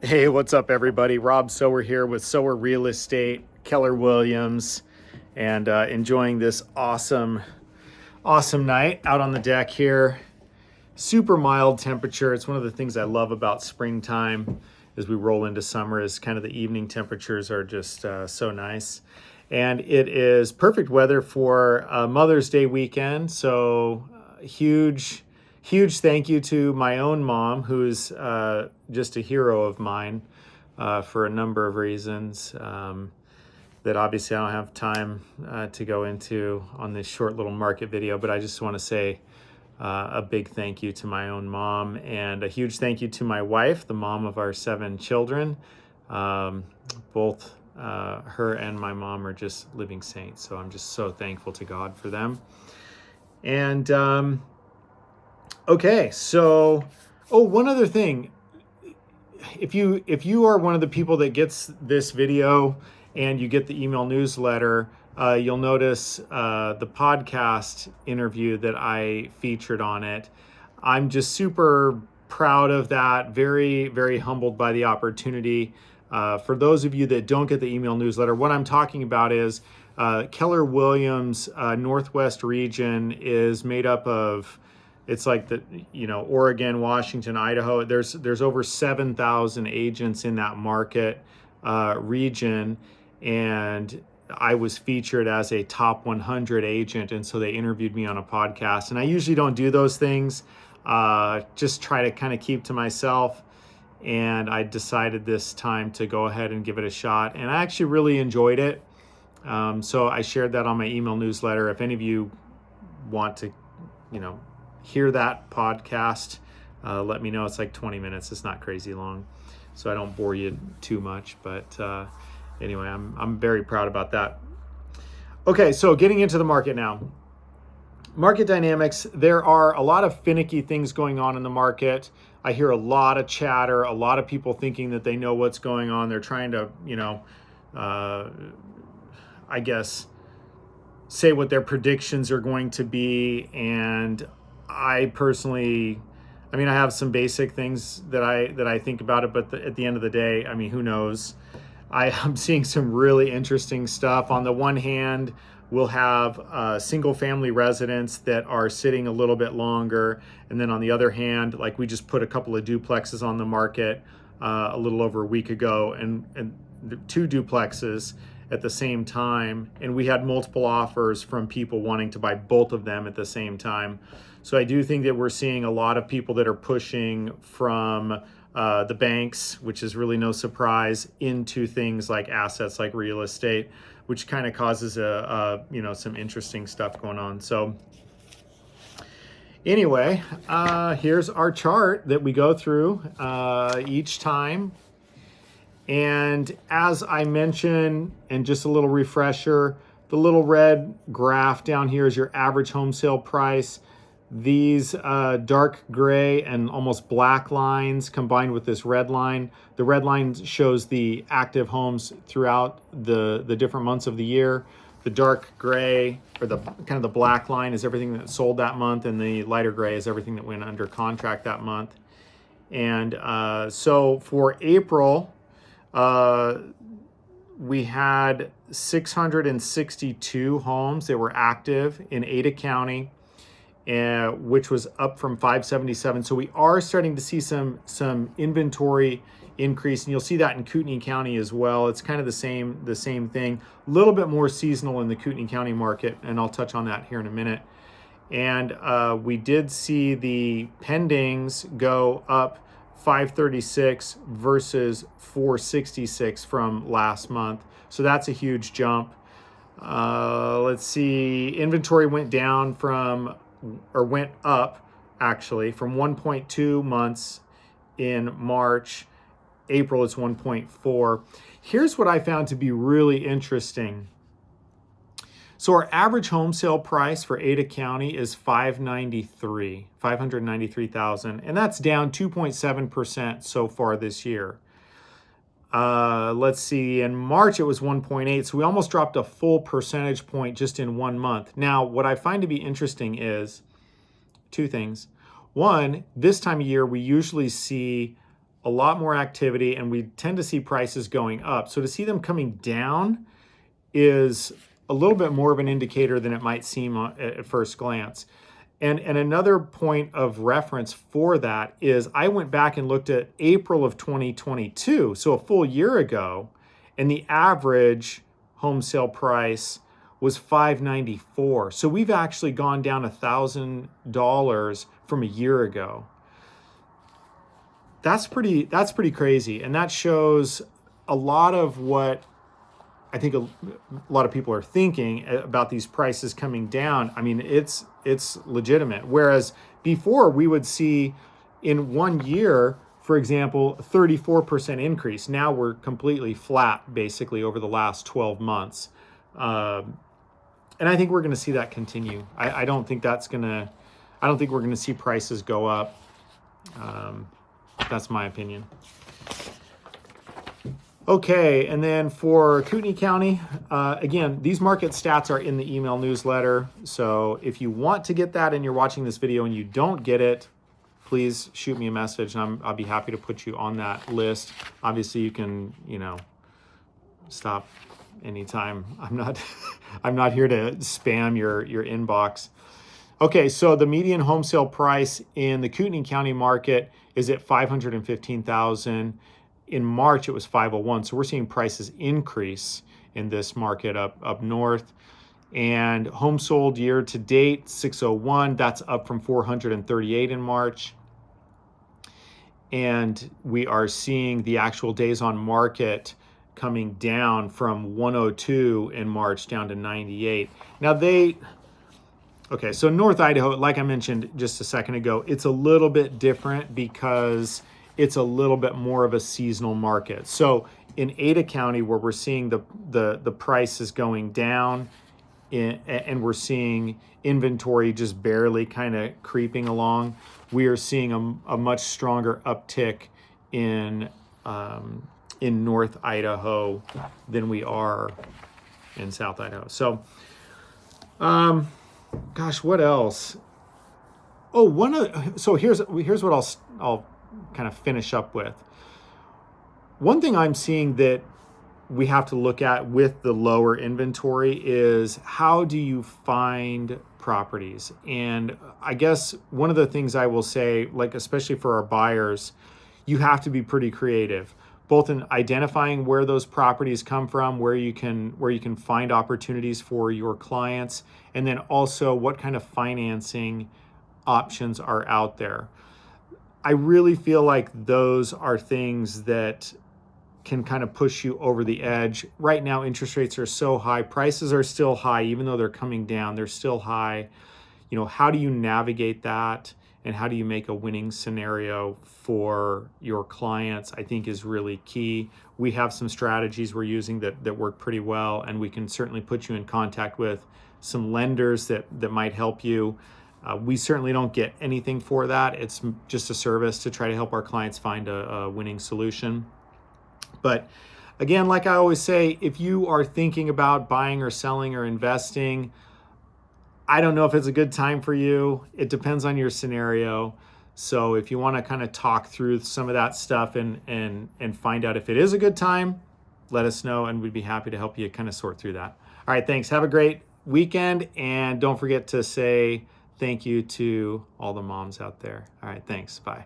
Hey, what's up, everybody? Rob Sower here with Sower Real Estate, Keller Williams, and enjoying this awesome night out on the deck here. Super mild temperature. It's one of the things I love about springtime as we roll into summer is kind of the evening temperatures are just so nice. And it is perfect weather for Mother's Day weekend. So huge thank you to my own mom, who's just a hero of mine for a number of reasons that obviously I don't have time to go into on this short little market video, but I just want to say a big thank you to my own mom and a huge thank you to my wife, the mom of our 7 children. Both her and my mom are just living saints, so I'm just so thankful to God for them. And okay, so one other thing. If you are one of the people that gets this video and you get the email newsletter, you'll notice the podcast interview that I featured on it. I'm just super proud of that, very, very humbled by the opportunity. For those of you that don't get the email newsletter, what I'm talking about is Keller Williams Northwest region is made up of, it's like Oregon, Washington, Idaho. There's over 7,000 agents in that market region, and I was featured as a top 100 agent, and so they interviewed me on a podcast. And I usually don't do those things, just try to kind of keep to myself. And I decided this time to go ahead and give it a shot, and I actually really enjoyed it. So I shared that on my email newsletter. If any of you want to, hear that podcast, let me know. It's like 20 minutes. It's not crazy long, so I don't bore you too much. But anyway, I'm very proud about that. Okay, so getting into the market now. Market dynamics. There are a lot of finicky things going on in the market. I hear a lot of chatter, a lot of people thinking that they know what's going on. They're trying to, I guess, say what their predictions are going to be. And I personally, I have some basic things that I think about it, but at the end of the day, who knows? I'm seeing some really interesting stuff. On the one hand, we'll have single family residents that are sitting a little bit longer. And then on the other hand, like we just put a couple of duplexes on the market a little over a week ago, and 2 duplexes at the same time. And we had multiple offers from people wanting to buy both of them at the same time. So I do think that we're seeing a lot of people that are pushing from the banks, which is really no surprise, into things like assets like real estate, which kind of causes some interesting stuff going on. So anyway, here's our chart that we go through each time. And as I mentioned, and just a little refresher, the little red graph down here is your average home sale price. These dark gray and almost black lines combined with this red line. The red line shows the active homes throughout the different months of the year. The dark gray, or the kind of the black line, is everything that sold that month, and the lighter gray is everything that went under contract that month. And so for April, we had 662 homes that were active in Ada County, which was up from 577. So we are starting to see some inventory increase, and you'll see that in Kootenai County as well. It's kind of the same thing, a little bit more seasonal in the Kootenai County market, and I'll touch on that here in a minute. And we did see the pendings go up 536 versus 466 from last month. So that's a huge jump. Let's see, inventory went up actually from 1.2 months in March. April it's 1.4. Here's what I found to be really interesting. So our average home sale price for Ada County is $593,000, and that's down 2.7% so far this year. Let's see, in March it was 1.8, so we almost dropped a full percentage point just in 1 month. Now, what I find to be interesting is 2 things. One, this time of year we usually see a lot more activity, and we tend to see prices going up. So to see them coming down is a little bit more of an indicator than it might seem at first glance. And another point of reference for that is I went back and looked at April of 2022, so a full year ago, and the average home sale price was $594. So we've actually gone down $1,000 from a year ago. That's pretty crazy, and that shows a lot of what I think a lot of people are thinking about these prices coming down. I mean, it's legitimate. Whereas before we would see in 1 year, for example, 34% increase. Now we're completely flat basically over the last 12 months. And I think we're going to see that continue. I don't think we're going to see prices go up. That's my opinion. Okay, and then for Kootenai County, again, these market stats are in the email newsletter. So if you want to get that and you're watching this video and you don't get it, please shoot me a message and I'll be happy to put you on that list. Obviously, you can, stop anytime. I'm not here to spam your inbox. Okay, so the median home sale price in the Kootenai County market is at $515,000. In March, it was $501. So we're seeing prices increase in this market up north. And home sold year to date, 601. That's up from 438 in March. And we are seeing the actual days on market coming down from 102 in March down to 98. Now okay, so North Idaho, like I mentioned just a second ago, it's a little bit different because it's a little bit more of a seasonal market. So in Ada County, where we're seeing the prices going down and we're seeing inventory just barely kind of creeping along, we are seeing a much stronger uptick in North Idaho than we are in South Idaho. So, gosh, what else? Oh, so here's what I'll kind of finish up with. One thing I'm seeing that we have to look at with the lower inventory is how do you find properties? And I guess one of the things I will say, like especially for our buyers, you have to be pretty creative, both in identifying where those properties come from, where you can find opportunities for your clients, and then also what kind of financing options are out there. I really feel like those are things that can kind of push you over the edge. Right now, interest rates are so high. Prices are still high, even though they're coming down, they're still high. How do you navigate that? And how do you make a winning scenario for your clients, I think is really key. We have some strategies we're using that work pretty well, and we can certainly put you in contact with some lenders that might help you. We certainly don't get anything for that. It's just a service to try to help our clients find a winning solution. But again, like I always say, if you are thinking about buying or selling or investing, I don't know if it's a good time for you. It depends on your scenario. So if you want to kind of talk through some of that stuff and find out if it is a good time, let us know and we'd be happy to help you kind of sort through that. All right, thanks. Have a great weekend, and don't forget to say thank you to all the moms out there. All right, thanks. Bye.